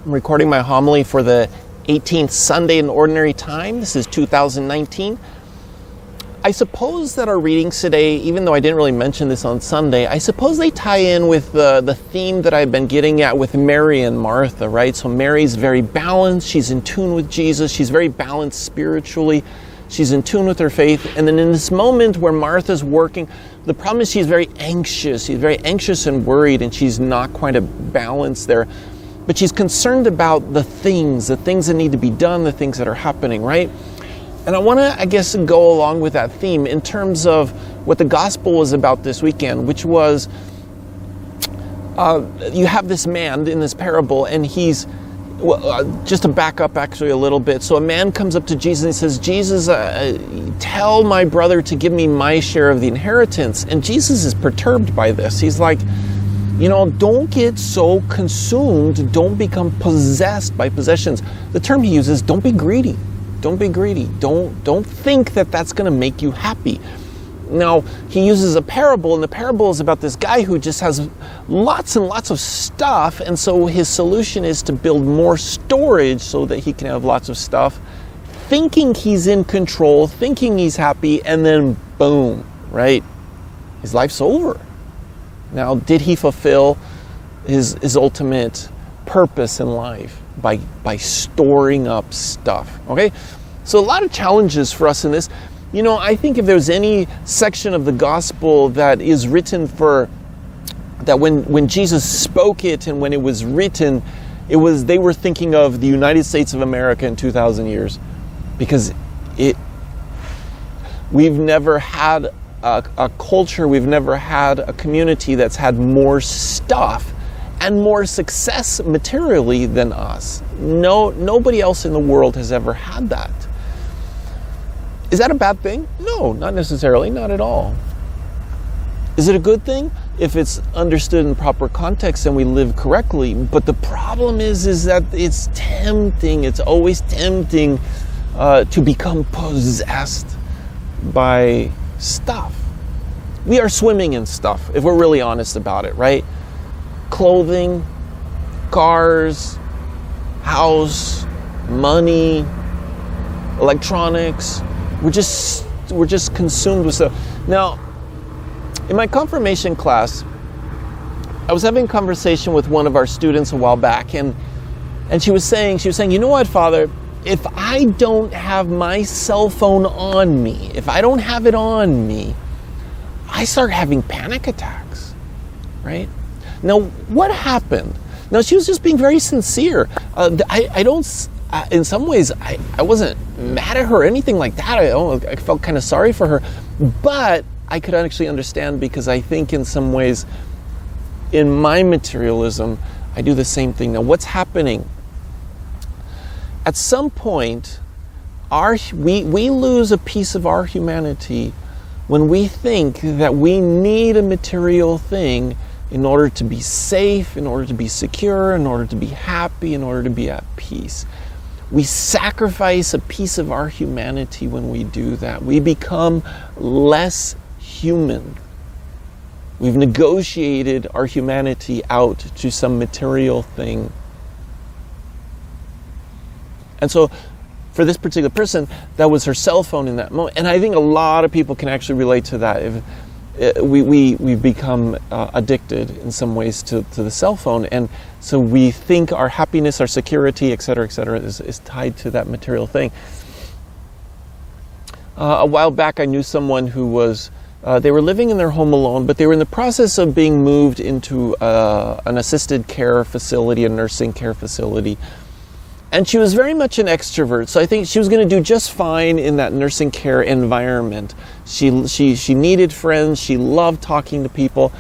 I'm recording my homily for the 18th Sunday in Ordinary Time. This is 2019. I suppose that our readings today, even though I didn't really mention this on Sunday, I suppose they tie in with the theme that I've been getting at with Mary and Martha, right? So Mary's very balanced. She's in tune with Jesus. She's very balanced spiritually. She's in tune with her faith. And then in this moment where Martha's working, the problem is she's very anxious. She's very anxious and worried, and she's not quite a balance there. But she's concerned about the things that need to be done, the things that are happening, right? And I want to, I guess, go along with that theme in terms of what the gospel was about this weekend, which was you have this man in this parable, and he's, just to back up actually a little bit. So a man comes up to Jesus and he says, Jesus, tell my brother to give me my share of the inheritance. And Jesus is perturbed by this. He's like, don't get so consumed. Don't become possessed by possessions. The term he uses, don't be greedy. Don't be greedy. Don't think that that's going to make you happy. Now, he uses a parable, and the parable is about this guy who just has lots and lots of stuff, and so his solution is to build more storage so that he can have lots of stuff, thinking he's in control, thinking he's happy, and then boom, right? His life's over. Now, did he fulfill his ultimate purpose in life by storing up stuff? Okay, so a lot of challenges for us in this. I think if there's any section of the gospel that is written for that, when Jesus spoke it and when it was written, they were thinking of the United States of America in 2,000 years, because we've never had a culture, we've never had a community that's had more stuff and more success materially than us. Nobody else in the world has ever had that. Is that a bad thing? No, not necessarily, not at all. Is it a good thing? If it's understood in proper context and we live correctly. But the problem is that it's tempting, it's always tempting to become possessed by stuff. We are swimming in stuff, if we're really honest about it, right? Clothing, cars, house, money, electronics. We're just consumed with stuff. Now, in my confirmation class, I was having a conversation with one of our students a while back, and she was saying, you know what, Father, if I don't have my cell phone on me, if I don't have it on me, I start having panic attacks, right? Now, what happened? Now, she was just being very sincere. In some ways, I wasn't mad at her or anything like that. I felt kind of sorry for her. But I could actually understand, because I think in some ways, in my materialism, I do the same thing. Now, what's happening? At some point, we lose a piece of our humanity when we think that we need a material thing in order to be safe, in order to be secure, in order to be happy, in order to be at peace. We sacrifice a piece of our humanity when we do that. We become less human. We've negotiated our humanity out to some material thing. And so, for this particular person, that was her cell phone in that moment. And I think a lot of people can actually relate to that. We've become addicted in some ways to the cell phone, and so we think our happiness, our security, et cetera, is tied to that material thing. A while back, I knew someone who was, they were living in their home alone, but they were in the process of being moved into an assisted care facility, a nursing care facility. And she was very much an extrovert, so I think she was going to do just fine in that nursing care environment. She needed friends, she loved talking to people.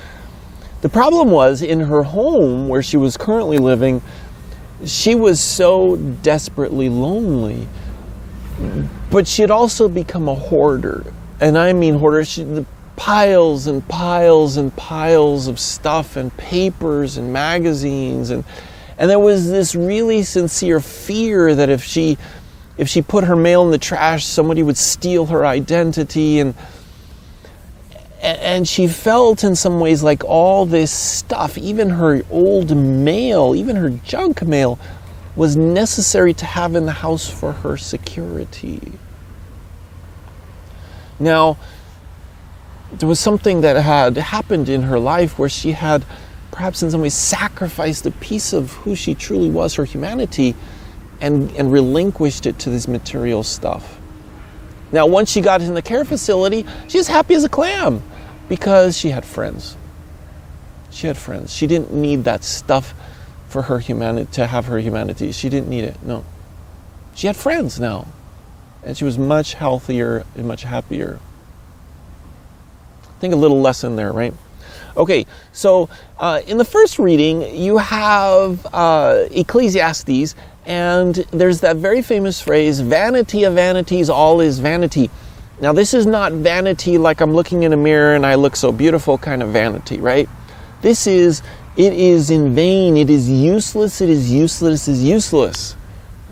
The problem was, in her home where she was currently living, she was so desperately lonely. But she had also become a hoarder. And I mean hoarder, piles and piles and piles of stuff and papers and magazines, and there was this really sincere fear that if she put her mail in the trash, somebody would steal her identity, and she felt in some ways like all this stuff, even her old mail, even her junk mail, was necessary to have in the house for her security. Now, there was something that had happened in her life where she had perhaps in some ways sacrificed a piece of who she truly was, her humanity, and relinquished it to this material stuff. Now, once she got in the care facility, she was happy as a clam because she had friends. She had friends. She didn't need that stuff for her humanity, to have her humanity. She didn't need it, no. She had friends now. And she was much healthier and much happier. I think a little lesson there, right? Okay, so in the first reading, you have Ecclesiastes, and there's that very famous phrase, vanity of vanities, all is vanity. Now, this is not vanity like I'm looking in a mirror and I look so beautiful kind of vanity, right? This is, it is in vain, it is useless, it is useless, it is useless.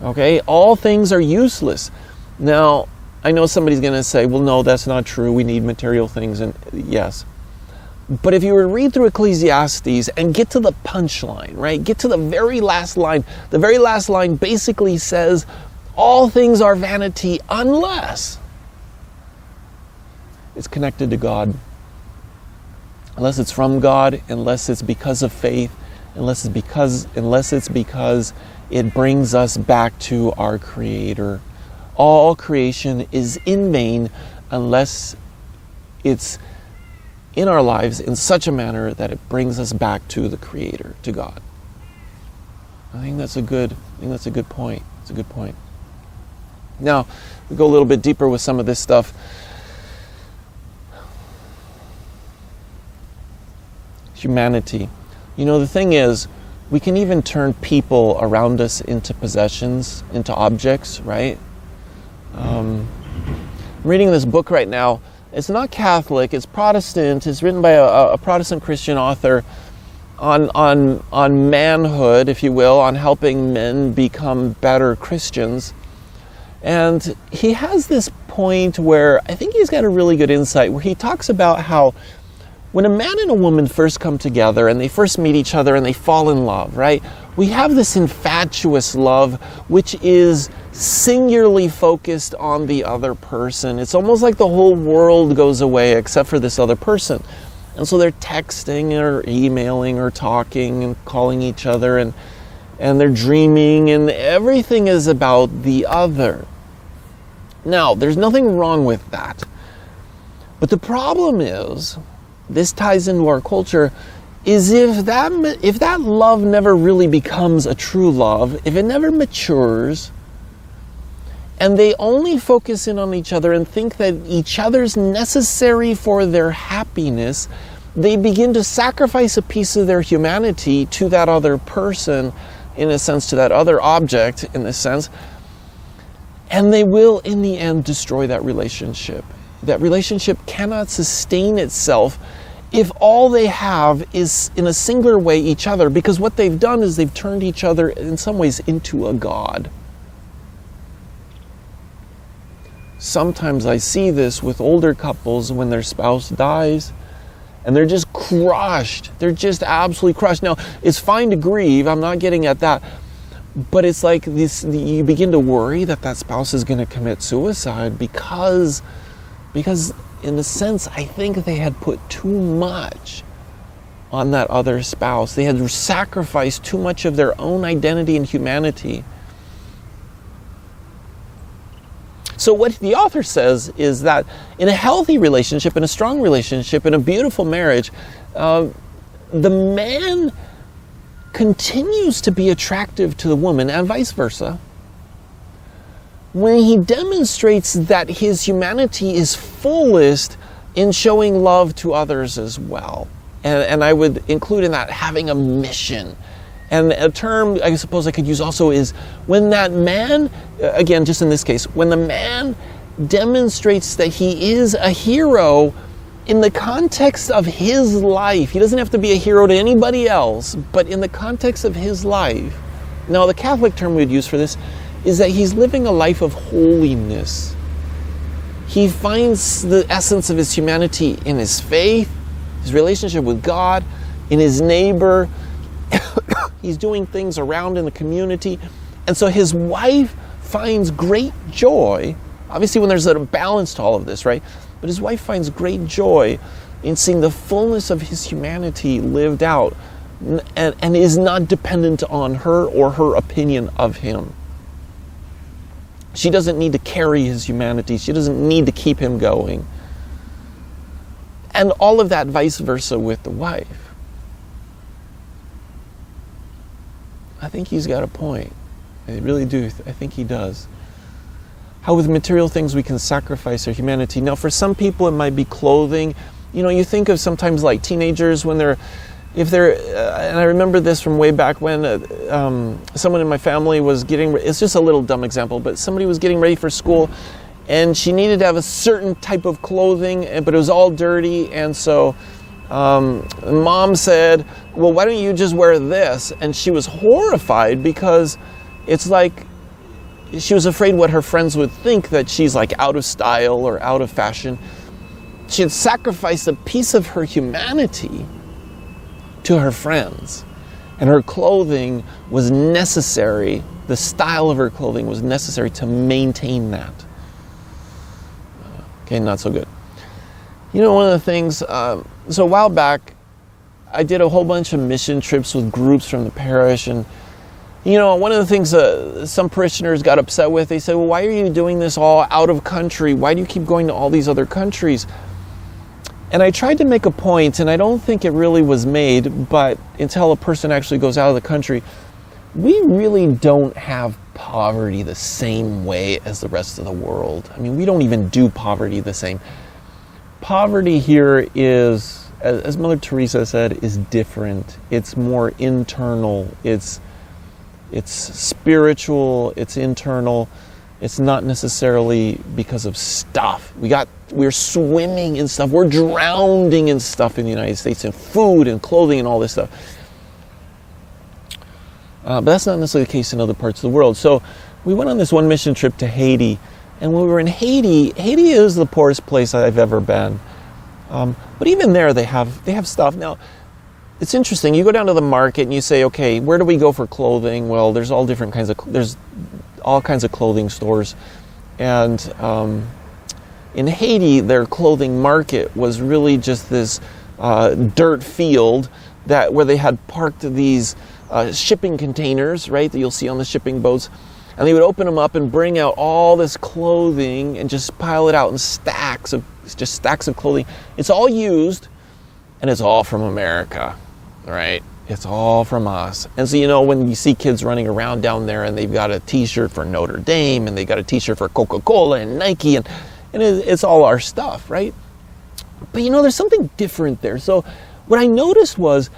Okay, all things are useless. Now, I know somebody's going to say, well, no, that's not true. We need material things, and yes. But if you were to read through Ecclesiastes and get to the punchline, right? Get to the very last line. The very last line basically says, all things are vanity unless it's connected to God. Unless it's from God, unless it's because of faith, unless it's because it brings us back to our Creator. All creation is in vain unless it's in our lives in such a manner that it brings us back to the Creator, to God. I think that's a good point. It's a good point. Now, we go a little bit deeper with some of this stuff. Humanity. You know, the thing is, we can even turn people around us into possessions, into objects, right? I'm reading this book right now. It's not Catholic, it's Protestant. It's written by a Protestant Christian author on manhood, if you will, on helping men become better Christians. And he has this point where I think he's got a really good insight, where he talks about how when a man and a woman first come together and they first meet each other and they fall in love, right? We have this infatuous love, which is singularly focused on the other person. It's almost like the whole world goes away except for this other person. And so they're texting or emailing or talking and calling each other, and they're dreaming, and everything is about the other. Now, there's nothing wrong with that. But the problem is, this ties into our culture, is if that love never really becomes a true love, if it never matures, and they only focus in on each other and think that each other's necessary for their happiness, they begin to sacrifice a piece of their humanity to that other person, in a sense, to that other object, in a sense, and they will, in the end, destroy that relationship. That relationship cannot sustain itself if all they have is, in a singular way, each other, because what they've done is they've turned each other, in some ways, into a god. Sometimes I see this with older couples when their spouse dies, and they're just crushed. They're just absolutely crushed. Now, it's fine to grieve. I'm not getting at that. But it's like this, you begin to worry that spouse is going to commit suicide because in a sense, I think they had put too much on that other spouse. They had sacrificed too much of their own identity and humanity. So what the author says is that in a healthy relationship, in a strong relationship, in a beautiful marriage, the man continues to be attractive to the woman and vice versa when he demonstrates that his humanity is fullest in showing love to others as well. And I would include in that having a mission. And a term I suppose I could use also is when that man, again, just in this case, when the man demonstrates that he is a hero in the context of his life. He doesn't have to be a hero to anybody else, but in the context of his life. Now, the Catholic term we'd use for this is that he's living a life of holiness. He finds the essence of his humanity in his faith, his relationship with God, in his neighbor. He's doing things around in the community And so his wife finds great joy, obviously when there's a balance to all of this, right? But his wife finds great joy in seeing the fullness of his humanity lived out, and is not dependent on her or her opinion of him. She doesn't need to carry his humanity. She doesn't need to keep him going. And all of that vice versa with the wife. I think he's got a point. I really do. I think he does. How with material things we can sacrifice our humanity. Now, for some people, it might be clothing. You know, you think of sometimes like teenagers when and I remember this from way back when someone in my family was it's just a little dumb example, but somebody was getting ready for school and she needed to have a certain type of clothing, but it was all dirty. And so mom said, well, why don't you just wear this? And she was horrified because it's like, she was afraid what her friends would think, that she's like out of style or out of fashion. She had sacrificed a piece of her humanity to her friends. And her clothing was necessary, the style of her clothing was necessary to maintain that. Okay, not so good. You know, one of the things, so a while back, I did a whole bunch of mission trips with groups from the parish, and you know, one of the things some parishioners got upset with, they said, well, why are you doing this all out of country? Why do you keep going to all these other countries? And I tried to make a point, and I don't think it really was made, but until a person actually goes out of the country, we really don't have poverty the same way as the rest of the world. I mean, we don't even do poverty the same. Poverty here is, as Mother Teresa said, is different. It's more internal. It's spiritual, it's internal. It's not necessarily because of stuff. We're swimming in stuff. We're drowning in stuff in the United States, in food and clothing and all this stuff. But that's not necessarily the case in other parts of the world. So we went on this one mission trip to Haiti. And when we were in Haiti is the poorest place I've ever been. But even there they have stuff. Now, it's interesting. You go down to the market and you say, okay, where do we go for clothing? Well, there's all kinds of clothing stores. And in Haiti, their clothing market was really just this dirt field where they had parked these shipping containers, right, that you'll see on the shipping boats. And they would open them up and bring out all this clothing and just pile it out in stacks of clothing. It's all used, and it's all from America, right? It's all from us. And so, you know, when you see kids running around down there and they've got a t-shirt for Notre Dame and they got a t-shirt for Coca-Cola and Nike, and it's all our stuff, right? But, you know, there's something different there. So what I noticed was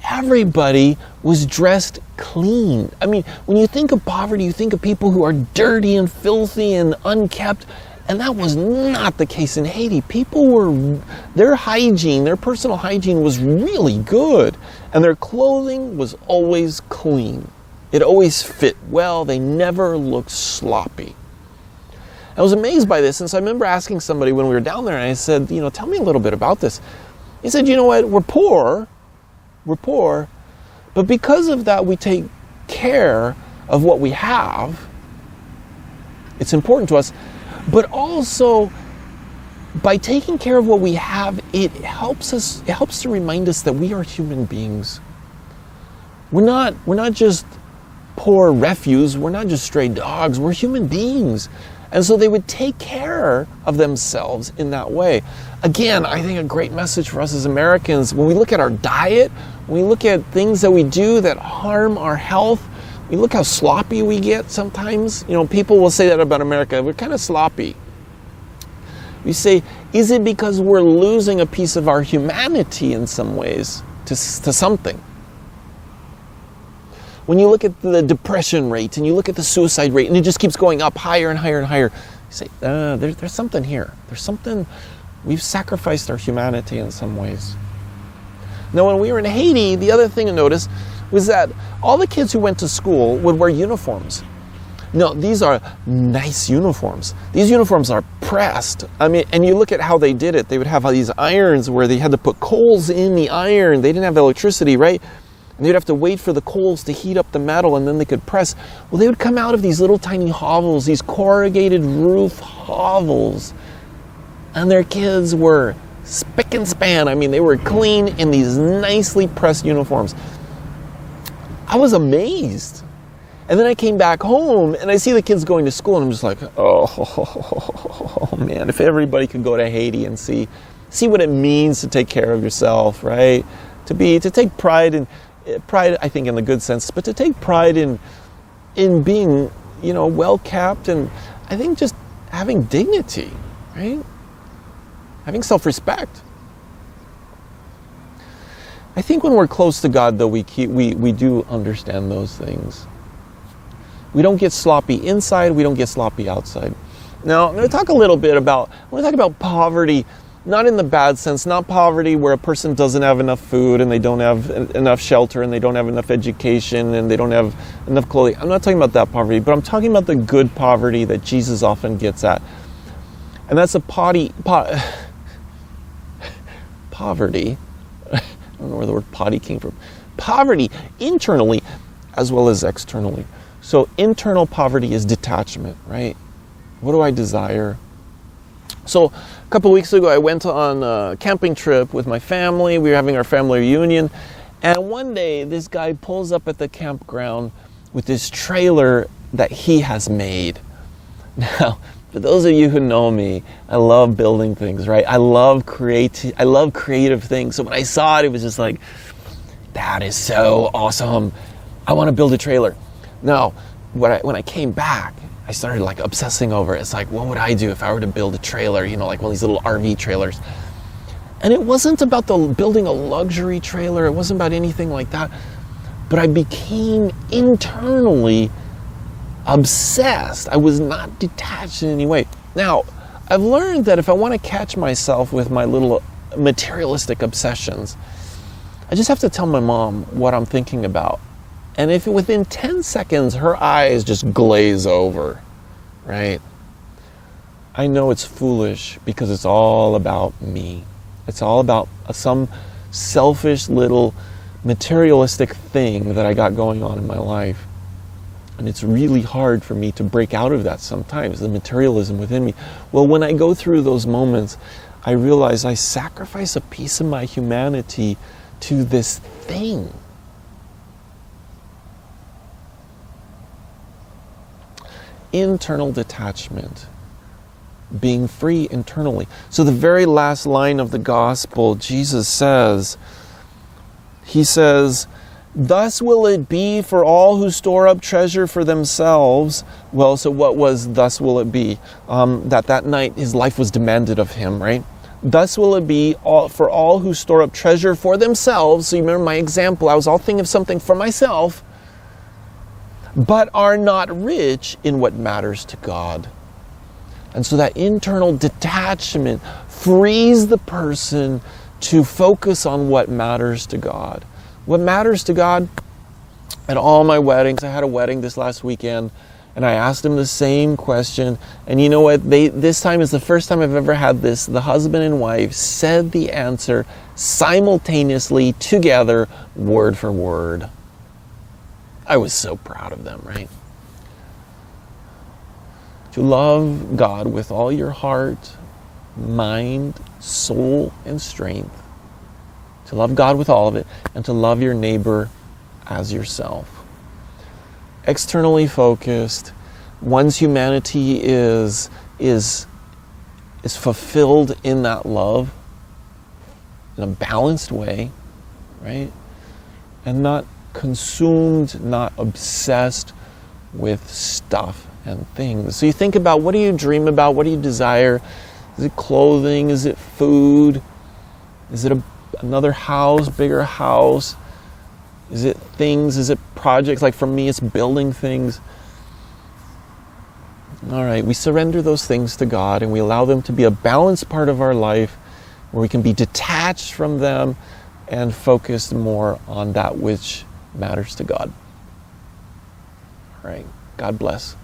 everybody was dressed clean. I mean, when you think of poverty, you think of people who are dirty and filthy and unkept. And that was not the case in Haiti. Their personal hygiene was really good. And their clothing was always clean. It always fit well. They never looked sloppy. I was amazed by this. And so I remember asking somebody when we were down there, and I said, you know, tell me a little bit about this. He said, you know what, we're poor, but because of that, we take care of what we have. It's important to us. But also, by taking care of what we have, it helps to remind us that we are human beings. We're not just poor refuse, we're not just stray dogs, we're human beings. And so they would take care of themselves in that way. Again, I think a great message for us as Americans, when we look at our diet, when we look at things that we do that harm our health, we look how sloppy we get sometimes. You know, people will say that about America. We're kind of sloppy. We say, is it because we're losing a piece of our humanity in some ways to something? When you look at the depression rate and you look at the suicide rate and it just keeps going up higher and higher and higher, you say, there's something here. There's something, we've sacrificed our humanity in some ways. Now, when we were in Haiti, the other thing to notice was that all the kids who went to school would wear uniforms. No, these are nice uniforms. These uniforms are pressed. I mean, and you look at how they did it. They would have all these irons where they had to put coals in the iron. They didn't have electricity, right? And they'd have to wait for the coals to heat up the metal and then they could press. Well, they would come out of these little tiny hovels, these corrugated roof hovels. And their kids were spick and span. I mean, they were clean in these nicely pressed uniforms. I was amazed. And then I came back home and I see the kids going to school and I'm just like, oh man, if everybody could go to Haiti and see what it means to take care of yourself, right? To take pride I think in the good sense, but to take pride in being, well kept, and I think just having dignity, right? Having self-respect. I think when we're close to God, though, we do understand those things. We don't get sloppy inside, we don't get sloppy outside. Now, I'm going to talk a little bit about poverty, not in the bad sense, not poverty where a person doesn't have enough food and they don't have enough shelter and they don't have enough education and they don't have enough clothing. I'm not talking about that poverty, but I'm talking about the good poverty that Jesus often gets at. And that's poverty. I don't know where the word potty came from. Poverty internally as well as externally. So internal poverty is detachment, right? What do I desire? So a couple weeks ago, I went on a camping trip with my family. We were having our family reunion. And one day, this guy pulls up at the campground with this trailer that he has made. Now, for those of you who know me, I love building things, right? I love creative things. So when I saw it, it was just like, that is so awesome. I want to build a trailer. Now, when I came back, I started obsessing over it. It's like, what would I do if I were to build a trailer, like one of these little RV trailers? And it wasn't about building a luxury trailer. It wasn't about anything like that. But I became internally obsessed. I was not detached in any way. Now, I've learned that if I want to catch myself with my little materialistic obsessions, I just have to tell my mom what I'm thinking about. And if within 10 seconds her eyes just glaze over, right? I know it's foolish because it's all about me. It's all about some selfish little materialistic thing that I got going on in my life. And it's really hard for me to break out of that sometimes, the materialism within me. Well, when I go through those moments, I realize I sacrifice a piece of my humanity to this thing. Internal detachment, being free internally. So the very last line of the gospel, Jesus says, he says, thus will it be for all who store up treasure for themselves. Well, so what was thus will it be? That night his life was demanded of him, right? Thus will it be for all who store up treasure for themselves. So you remember my example, I was all thinking of something for myself, but are not rich in what matters to God. And so that internal detachment frees the person to focus on what matters to God. What matters to God? At all my weddings, I had a wedding this last weekend, and I asked them the same question. And you know what? This time is the first time I've ever had this. The husband and wife said the answer simultaneously, together, word for word. I was so proud of them, right? To love God with all your heart, mind, soul, and strength. To love God with all of it, and to love your neighbor as yourself. Externally focused, one's humanity is fulfilled in that love in a balanced way, right? And not consumed, not obsessed with stuff and things. So you think about, what do you dream about? What do you desire? Is it clothing? Is it food? Is it another house, bigger house? Is it things? Is it projects? Like for me, it's building things. All right, we surrender those things to God and we allow them to be a balanced part of our life where we can be detached from them and focused more on that which matters to God. All right, God bless.